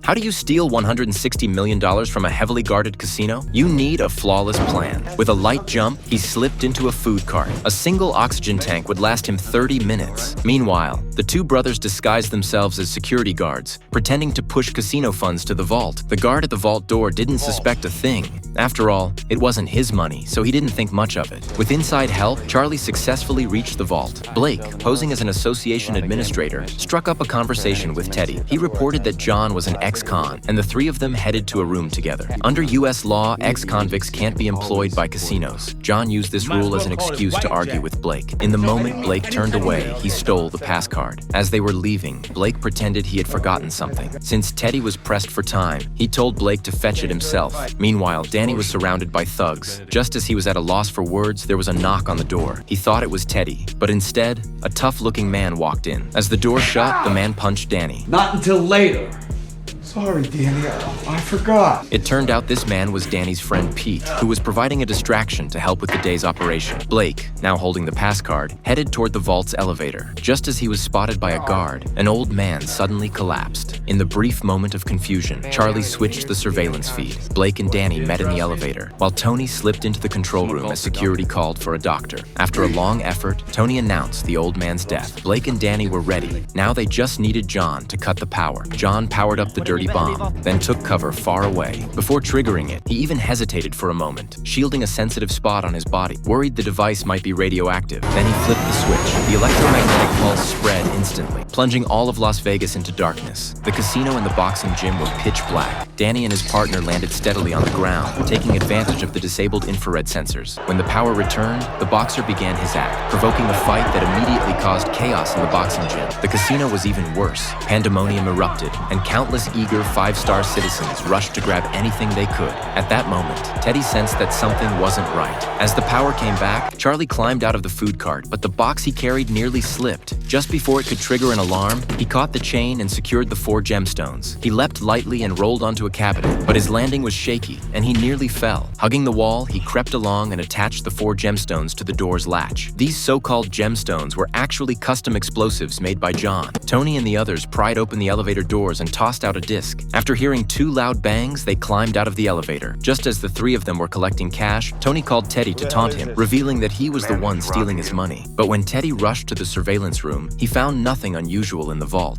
How do you steal $160 million from a heavily guarded casino? You need a flawless plan. With a light jump, he slipped into a food cart. A single oxygen tank would last him 30 minutes. Meanwhile, the two brothers disguised themselves as security guards, pretending to push casino funds to the vault. The guard at the vault door didn't suspect a thing. After all, it wasn't his money, so he didn't think much of it. With inside help, Charlie successfully reached the vault. Blake, posing as an association administrator, struck up a conversation with Teddy. He reported that John was an ex-con, and the three of them headed to a room together. Under U.S. law, ex-convicts can't be employed by casinos. John used this rule as an excuse to argue with Blake. In the moment Blake turned away, he stole the pass card. As they were leaving, Blake pretended he had forgotten something. Since Teddy was pressed for time, he told Blake to fetch it himself. Meanwhile, Danny was surrounded by thugs. Just as he was at a loss for words, there was a knock on the door. He thought it was Teddy, but instead, a tough-looking man walked in. As the door shut, the man punched Danny. Not until later. Sorry, Danny, I forgot. It turned out this man was Danny's friend Pete, who was providing a distraction to help with the day's operation. Blake, now holding the pass card, headed toward the vault's elevator. Just as he was spotted by a guard, an old man suddenly collapsed. In the brief moment of confusion, Charlie switched the surveillance feed. Blake and Danny met in the elevator, while Tony slipped into the control room as security called for a doctor. After a long effort, Tony announced the old man's death. Blake and Danny were ready. Now they just needed John to cut the power. John powered up the dirty bomb, then took cover far away. Before triggering it, he even hesitated for a moment, shielding a sensitive spot on his body, worried the device might be radioactive. Then he flipped the switch. The electromagnetic pulse spread instantly, plunging all of Las Vegas into darkness. The casino and the boxing gym were pitch black. Danny and his partner landed steadily on the ground, taking advantage of the disabled infrared sensors. When the power returned, the boxer began his act, provoking a fight that immediately caused chaos in the boxing gym. The casino was even worse. Pandemonium erupted, and countless eager five-star citizens rushed to grab anything they could. At that moment, Teddy sensed that something wasn't right. As the power came back, Charlie climbed out of the food cart, but the box he carried nearly slipped. Just before it could trigger an alarm, he caught the chain and secured the 4 gemstones. He leapt lightly and rolled onto a cabinet, but his landing was shaky, and he nearly fell. Hugging the wall, he crept along and attached the 4 gemstones to the door's latch. These so-called gemstones were actually custom explosives made by John. Tony and the others pried open the elevator doors and tossed out a disc. After hearing 2 loud bangs, they climbed out of the elevator. Just as the 3 of them were collecting cash, Tony called Teddy to taunt him, revealing that he was the one stealing his money. But when Teddy rushed to the surveillance room, he found nothing unusual in the vault.